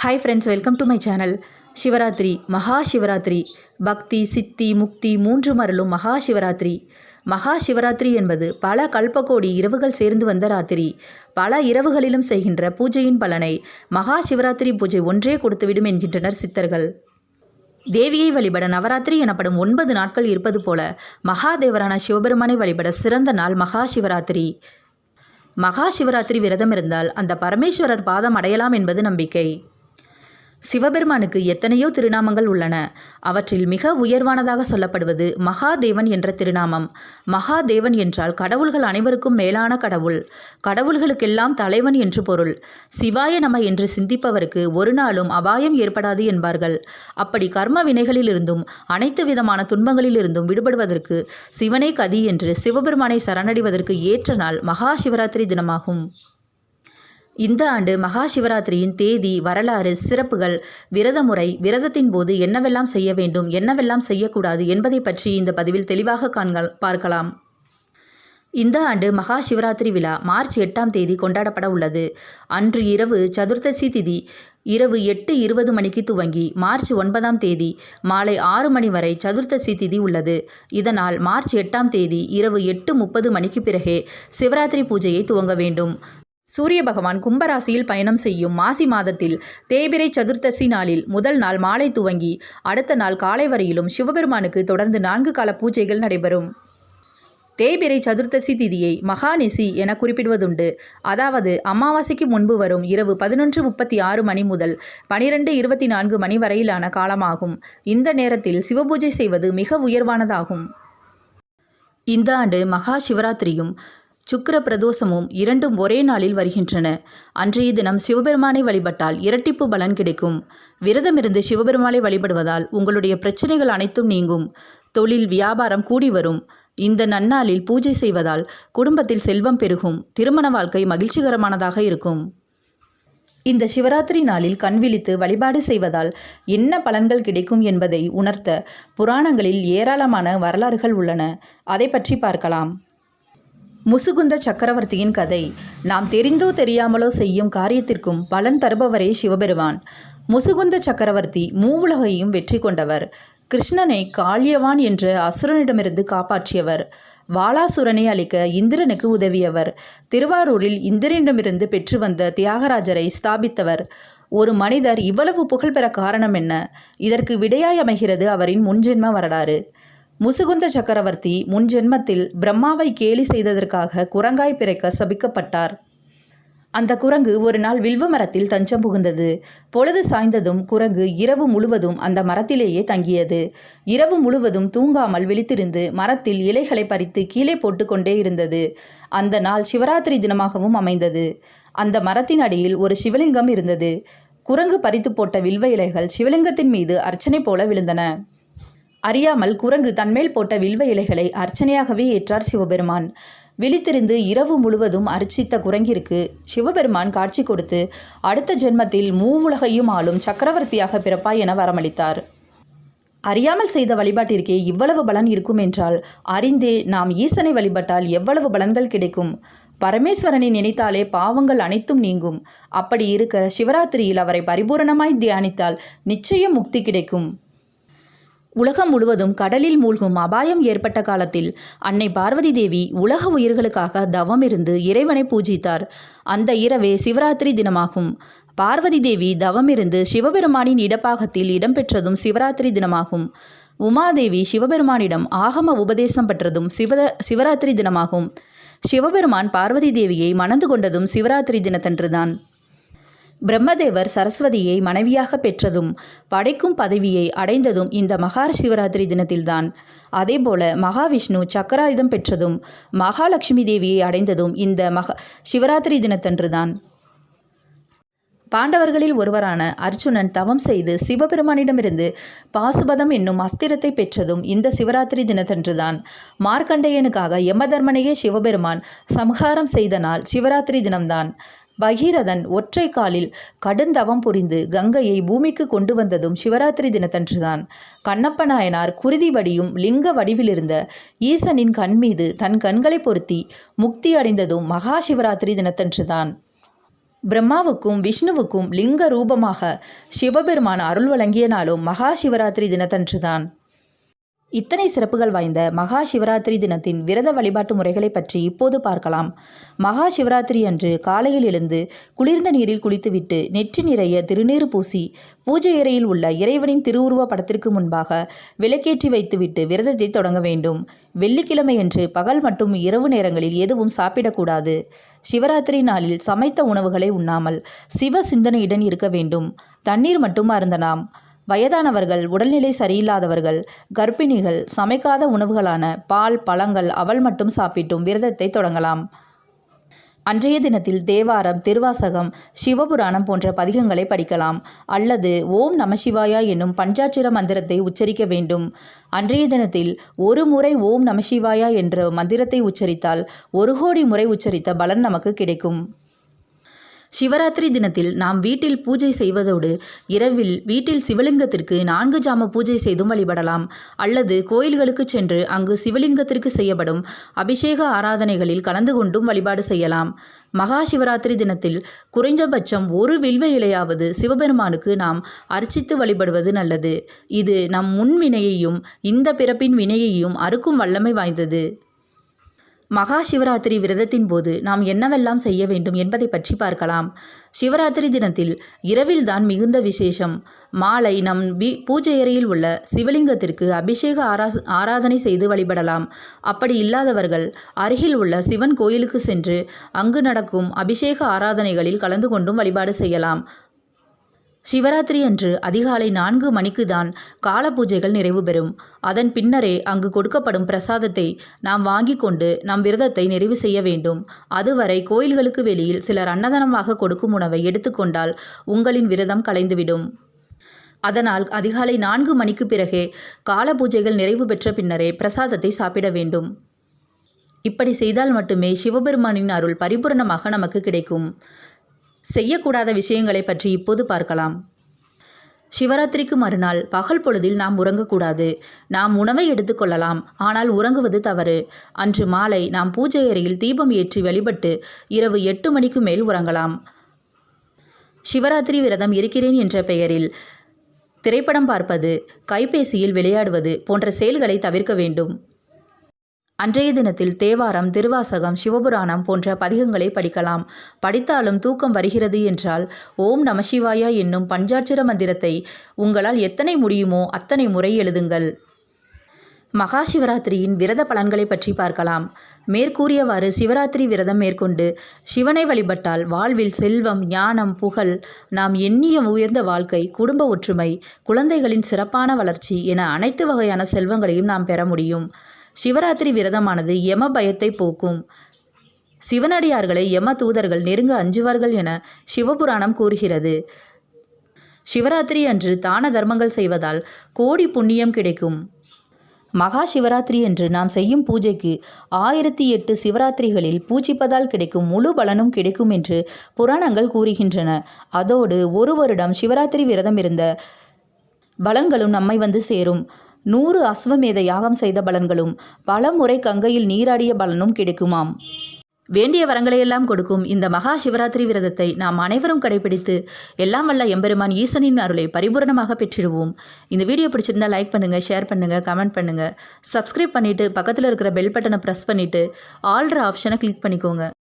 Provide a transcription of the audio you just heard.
Hi friends, welcome to my channel. Shivaratri, மகா சிவராத்திரி, பக்தி சித்தி முக்தி மூன்றும் அருளும் மகா சிவராத்திரி. மகா சிவராத்திரி என்பது பல கல்பகோடி இரவுகள் சேர்ந்து வந்த ராத்திரி. பல இரவுகளிலும் செய்கின்ற பூஜையின் பலனை மகா சிவராத்திரி பூஜை ஒன்றே கொடுத்துவிடும் என்கின்றனர் சித்தர்கள். தேவியை வழிபட நவராத்திரி எனப்படும் 9 நாட்கள் இருப்பது போல மகாதேவரான சிவபெருமானை வழிபட சிறந்த நாள் மகா சிவராத்திரி. மகா சிவராத்திரி விரதம் இருந்தால் அந்த பரமேஸ்வரர் பாதம் அடையலாம் என்பது நம்பிக்கை. சிவபெருமானுக்கு எத்தனையோ திருநாமங்கள் உள்ளன. அவற்றில் மிக உயர்வானதாக சொல்லப்படுவது மகாதேவன் என்ற திருநாமம். மகாதேவன் என்றால் கடவுள்கள் அனைவருக்கும் மேலான கடவுள், கடவுள்களுக்கெல்லாம் தலைவன் என்று பொருள். சிவாய நம என்று சிந்திப்பவருக்கு ஒரு நாளும் அபாயம் ஏற்படாது என்பார்கள். அப்படி கர்ம வினைகளிலிருந்தும் அனைத்து விதமான துன்பங்களிலிருந்தும் விடுபடுவதற்கு சிவனே கதி என்று சிவபெருமானை சரணடைவதற்கு ஏற்ற நாள் மகா சிவராத்திரி தினமாகும். இந்த ஆண்டு மகா சிவராத்திரியின் தேதி, வரலாறு, சிறப்புகள், விரத முறை, விரதத்தின் போது என்னவெல்லாம் செய்ய வேண்டும், என்னவெல்லாம் செய்யக்கூடாது என்பதை பற்றி இந்த பதிவில் தெளிவாக பார்க்கலாம். இந்த ஆண்டு மகா சிவராத்திரி விழா மார்ச் 8ஆம் தேதி கொண்டாடப்பட உள்ளது. அன்று இரவு சதுர்த்தசி திதி இரவு 8:20 மணிக்கு துவங்கி மார்ச் 9ஆம் தேதி மாலை 6 மணி வரை சதுர்த்தசி திதி உள்ளது. இதனால் மார்ச் 8ஆம் தேதி இரவு 8:30 மணிக்கு பிறகே சிவராத்திரி பூஜையை துவங்க வேண்டும். சூரிய பகவான் கும்பராசியில் பயணம் செய்யும் மாசி மாதத்தில் தேய்பிறை சதுர்த்தசி நாளில் முதல் நாள் மாலை துவங்கி அடுத்த நாள் காலை வரையிலும் சிவபெருமானுக்கு தொடர்ந்து 4 கால பூஜைகள் நடைபெறும். தேய்பிறை சதுர்த்தசி திதியை மகாநிசி என குறிப்பிடுவதுண்டு. அதாவது அமாவாசைக்கு முன்பு வரும் இரவு 11:36 மணி முதல் 12:24 மணி வரையிலான காலமாகும். இந்த நேரத்தில் சிவபூஜை செய்வது மிக உயர்வானதாகும். இந்த ஆண்டு மகா சிவராத்திரியும் சுக்கிர பிரதோஷமும் இரண்டும் ஒரே நாளில் வருகின்றன. அன்றைய தினம் சிவபெருமானை வழிபட்டால் இரட்டிப்பு பலன் கிடைக்கும். விரதமிருந்து சிவபெருமானை வழிபடுவதால் உங்களுடைய பிரச்சனைகள் அனைத்தும் நீங்கும். தொழில் வியாபாரம் கூடி வரும். இந்த நன்னாளில் பூஜை செய்வதால் குடும்பத்தில் செல்வம் பெருகும். திருமண வாழ்க்கை மகிழ்ச்சிகரமானதாக இருக்கும். இந்த சிவராத்திரி நாளில் கண் விழித்து வழிபாடு செய்வதால் என்ன பலன்கள் கிடைக்கும் என்பதை உணர்த்த புராணங்களில் ஏராளமான வரலாறுகள் உள்ளன. அதை பற்றி பார்க்கலாம். முசுகுந்த சக்கரவர்த்தியின் கதை. நாம் தெரிந்தோ தெரியாமலோ செய்யும் காரியத்திற்கும் பலன் தருபவரே சிவபெருமான். முசுகுந்த சக்கரவர்த்தி மூவுலகையும் வெற்றி கொண்டவர். கிருஷ்ணனை காளியவான் என்ற அசுரனிடமிருந்து காப்பாற்றியவர். வாலாசுரனை அழிக்க இந்திரனுக்கு உதவியவர். திருவாரூரில் இந்திரனிடமிருந்து பெற்று வந்த தியாகராஜரை ஸ்தாபித்தவர். ஒரு மனிதர் இவ்வளவு புகழ் பெற காரணம் என்ன? இதற்கு விடையாய் அமைகிறது அவரின் முன்ஜென்ம வரலாறு. முசுகுந்த சக்கரவர்த்தி முன்ஜென்மத்தில் பிரம்மாவை கேலி செய்ததற்காக குரங்காய் பிறக்க சபிக்கப்பட்டார். அந்த குரங்கு ஒரு நாள் வில்வ மரத்தில் தஞ்சம் புகுந்தது. பொழுது சாய்ந்ததும் குரங்கு இரவு முழுவதும் அந்த மரத்திலேயே தங்கியது. இரவு முழுவதும் தூங்காமல் விழித்திருந்து மரத்தில் இலைகளை பறித்து கீழே போட்டு கொண்டே இருந்தது. அந்த நாள் சிவராத்திரி தினமாகவும் அமைந்தது. அந்த மரத்தின் அடியில் ஒரு சிவலிங்கம் இருந்தது. குரங்கு பறித்து போட்ட வில்வ இலைகள் சிவலிங்கத்தின் மீது அர்ச்சனை போல விழுந்தன. அறியாமல் குரங்கு தன்மேல் போட்ட வில்வ இலைகளை அர்ச்சனையாகவே ஏற்றார் சிவபெருமான். விழித்திருந்து இரவு முழுவதும் அர்ச்சித்த குரங்கிற்கு சிவபெருமான் காட்சி கொடுத்து அடுத்த ஜென்மத்தில் மூவுலகையும் ஆளும் சக்கரவர்த்தியாக பிறப்பாய் என வரமளித்தார். அறியாமல் செய்த வழிபாட்டிற்கே இவ்வளவு பலன் இருக்கும் என்றால் அறிந்தே நாம் ஈசனை வழிபட்டால் எவ்வளவு பலன்கள் கிடைக்கும். பரமேஸ்வரனை நினைத்தாலே பாவங்கள் அனைத்தும் நீங்கும். அப்படி இருக்க சிவராத்திரியில் அவரை பரிபூரணமாய் தியானித்தால் நிச்சயம் முக்தி கிடைக்கும். உலகம் முழுவதும் கடலில் மூழ்கும் அபாயம் ஏற்பட்ட காலத்தில் அன்னை பார்வதி தேவி உலக உயிர்களுக்காக தவம் இருந்து இறைவனை பூஜித்தார். அந்த இரவே சிவராத்திரி தினமாகும். பார்வதி தேவி தவம் இருந்து சிவபெருமானின் இடப்பாகத்தில் இடம்பெற்றதும் சிவராத்திரி தினமாகும். உமாதேவி சிவபெருமானிடம் ஆகம உபதேசம் பெற்றதும் சிவராத்திரி தினமாகும். சிவபெருமான் பார்வதி தேவியை மணந்து கொண்டதும் சிவராத்திரி தினத்தன்றுதான். பிரம்மதேவர் சரஸ்வதியை மனைவியாக பெற்றதும் படைக்கும் பதவியை அடைந்ததும் இந்த மகா சிவராத்திரி தினத்தில்தான். அதேபோல மகாவிஷ்ணு சக்கராயுதம் பெற்றதும் மகாலட்சுமி தேவியை அடைந்ததும் இந்த சிவராத்திரி தினத்தன்றுதான். பாண்டவர்களில் ஒருவரான அர்ஜுனன் தவம் செய்து சிவபெருமானிடமிருந்து பாசுபதம் என்னும் அஸ்திரத்தை பெற்றதும் இந்த சிவராத்திரி தினத்தன்றுதான். மார்க்கண்டேயனுக்காக யமதர்மனையே சிவபெருமான் சம்ஹாரம் செய்த நாள் சிவராத்திரி தினம்தான். பகீரதன் ஒற்றை காலில் கடுந்தவம் புரிந்து கங்கையை பூமிக்கு கொண்டு வந்ததும் சிவராத்திரி தினத்தன்றுதான். கண்ணப்ப நாயனார் குருதி வடியும் லிங்க வடிவிலிருந்த ஈசனின் கண் மீது தன் கண்களை பொருத்தி முக்தி அடைந்ததும் மகா சிவராத்திரி தினத்தன்றுதான். பிரம்மாவுக்கும் விஷ்ணுவுக்கும் லிங்க ரூபமாக சிவபெருமான் அருள் வழங்கிய நாளும் மகா சிவராத்திரி தினத்தன்றுதான். இத்தனை சிறப்புகள் வாய்ந்த மகா சிவராத்திரி தினத்தின் விரத வழிபாட்டு முறைகளை பற்றி இப்போது பார்க்கலாம். மகா சிவராத்திரி அன்று காலையில் எழுந்து குளிர்ந்த நீரில் குளித்துவிட்டு நெற்றி நிறைய திருநீறு பூசி பூஜை அறையில் உள்ள இறைவனின் திருவுருவ படத்திற்கு முன்பாக விளக்கேற்றி வைத்துவிட்டு விரதத்தை தொடங்க வேண்டும். வெள்ளிக்கிழமையன்று பகல் மற்றும் இரவு நேரங்களில் எதுவும் சாப்பிடக்கூடாது. சிவராத்திரி நாளில் சமைத்த உணவுகளை உண்ணாமல் சிவ சிந்தனையுடன் இருக்க வேண்டும். தண்ணீர் மட்டும் அருந்தலாம். வயதானவர்கள், உடல்நிலை சரியில்லாதவர்கள், கர்ப்பிணிகள் சமைக்காத உணவுகளான பால், பழங்கள், அவல் மட்டும் சாப்பிட்டும் விரதத்தை தொடங்கலாம். அன்றைய தினத்தில் தேவாரம், திருவாசகம், சிவபுராணம் போன்ற பதிகங்களை படிக்கலாம். அல்லது ஓம் நமசிவாயா என்னும் பஞ்சாட்சர மந்திரத்தை உச்சரிக்க வேண்டும். அன்றைய தினத்தில் ஒரு முறை ஓம் நமசிவாயா என்ற மந்திரத்தை உச்சரித்தால் 1 கோடி முறை உச்சரித்த பலன் நமக்கு கிடைக்கும். சிவராத்திரி தினத்தில் நாம் வீட்டில் பூஜை செய்வதோடு இரவில் வீட்டில் சிவலிங்கத்திற்கு 4 ஜாம பூஜை செய்தும் வழிபடலாம். அல்லது கோயில்களுக்கு சென்று அங்கு சிவலிங்கத்திற்கு செய்யப்படும் அபிஷேக ஆராதனைகளில் கலந்து கொண்டும் வழிபாடு செய்யலாம். மகா சிவராத்திரி தினத்தில் குறைந்தபட்சம் 1 வில்வ இலையாவது சிவபெருமானுக்கு நாம் அர்ச்சித்து வழிபடுவது நல்லது. இது நம் முன் வினையையும் இந்த பிறப்பின் வினையையும் அறுக்கும் வல்லமை வாய்ந்தது. மகா சிவராத்திரி விரதத்தின் போது நாம் என்னவெல்லாம் செய்ய வேண்டும் என்பதை பற்றி பார்க்கலாம். சிவராத்திரி தினத்தில் இரவில்தான் மிகுந்த விசேஷம். மாலை நம் பூஜை அறையில் உள்ள சிவலிங்கத்திற்கு அபிஷேக ஆராதனை செய்து வழிபடலாம். அப்படி இல்லாதவர்கள் அருகில் உள்ள சிவன் கோயிலுக்கு சென்று அங்கு நடக்கும் அபிஷேக ஆராதனைகளில் கலந்து கொண்டும் வழிபாடு செய்யலாம். சிவராத்திரி அன்று அதிகாலை 4 மணிக்கு தான் கால பூஜைகள் நிறைவு பெறும். அதன் பின்னரே அங்கு கொடுக்கப்படும் பிரசாதத்தை நாம் வாங்கி கொண்டு நம் விரதத்தை நிறைவு செய்ய வேண்டும். அதுவரை கோயில்களுக்கு வெளியில் சிலர் அன்னதானமாக கொடுக்கும் உணவை எடுத்துக்கொண்டால் உங்களின் விரதம் கலைந்துவிடும். அதனால் அதிகாலை 4 மணிக்கு பிறகே கால பூஜைகள் நிறைவு பெற்ற பின்னரே பிரசாதத்தை சாப்பிட வேண்டும். இப்படி செய்தால் மட்டுமே சிவபெருமானின் அருள் பரிபூரணமாக நமக்கு கிடைக்கும். செய்யக்கூடாத விஷயங்களை பற்றி இப்போது பார்க்கலாம். சிவராத்திரிக்கு மறுநாள் பகல் பொழுதில் நாம் உறங்கக்கூடாது. நாம் உணவை எடுத்துக்கொள்ளலாம், ஆனால் உறங்குவது தவறு. அன்று மாலை நாம் பூஜை அறையில் தீபம் ஏற்றி வழிபட்டு இரவு 8 மணிக்கு மேல் உறங்கலாம். சிவராத்திரி விரதம் இருக்கிறேன் என்ற பெயரில் திரைப்படம் பார்ப்பது, கைபேசியில் விளையாடுவது போன்ற செயல்களை தவிர்க்க வேண்டும். அன்றைய தினத்தில் தேவாரம், திருவாசகம், சிவபுராணம் போன்ற பதிகங்களை படிக்கலாம். படித்தாலும் தூக்கம் வருகிறது என்றால் ஓம் நமசிவாயா என்னும் பஞ்சாட்சர மந்திரத்தை உங்களால் எத்தனை முடியுமோ அத்தனை முறை எழுதுங்கள். மகா சிவராத்திரியின் விரத பலன்களை பற்றி பார்க்கலாம். மேற்கூறியவாறு சிவராத்திரி விரதம் மேற்கொண்டு சிவனை வழிபட்டால் வாழ்வில் செல்வம், ஞானம், புகழ், நாம் எண்ணிய உயர்ந்த வாழ்க்கை, குடும்ப ஒற்றுமை, குழந்தைகளின் சிறப்பான வளர்ச்சி என அனைத்து வகையான செல்வங்களையும் நாம் பெற முடியும். சிவராத்திரி விரதமானது யம பயத்தை போக்கும். சிவனடியார்களை யம தூதர்கள் நெருங்க அஞ்சுவார்கள் என சிவபுராணம் கூறுகிறது. சிவராத்திரி அன்று தான தர்மங்கள் செய்வதால் கோடி புண்ணியம் கிடைக்கும். மகா சிவராத்திரி என்று நாம் செய்யும் பூஜைக்கு 1008 சிவராத்திரிகளில் பூஜிப்பதால் கிடைக்கும் முழு பலனும் கிடைக்கும் என்று புராணங்கள் கூறுகின்றன. அதோடு 1 வருடம் சிவராத்திரி விரதம் இருந்த பலன்களும் நம்மை வந்து சேரும். 100 அஸ்வமேத யாகம் செய்த பலன்களும், பல முறை கங்கையில் நீராடிய பலனும் கிடைக்குமாம். வேண்டிய வரங்களையெல்லாம் கொடுக்கும் இந்த மகா சிவராத்திரி விரதத்தை நாம் அனைவரும் கடைபிடித்து எல்லாம் வல்ல எம்பெருமான் ஈசனின் அருளை பரிபூரணமாக பெற்றிடுவோம். இந்த வீடியோ பிடிச்சிருந்தா லைக் பண்ணுங்கள், ஷேர் பண்ணுங்கள், கமெண்ட் பண்ணுங்கள். சப்ஸ்கிரைப் பண்ணிவிட்டு பக்கத்தில் இருக்கிற பெல் பட்டனை ப்ரெஸ் பண்ணிவிட்டு ஆல்ற ஆப்ஷனை கிளிக் பண்ணிக்கோங்க.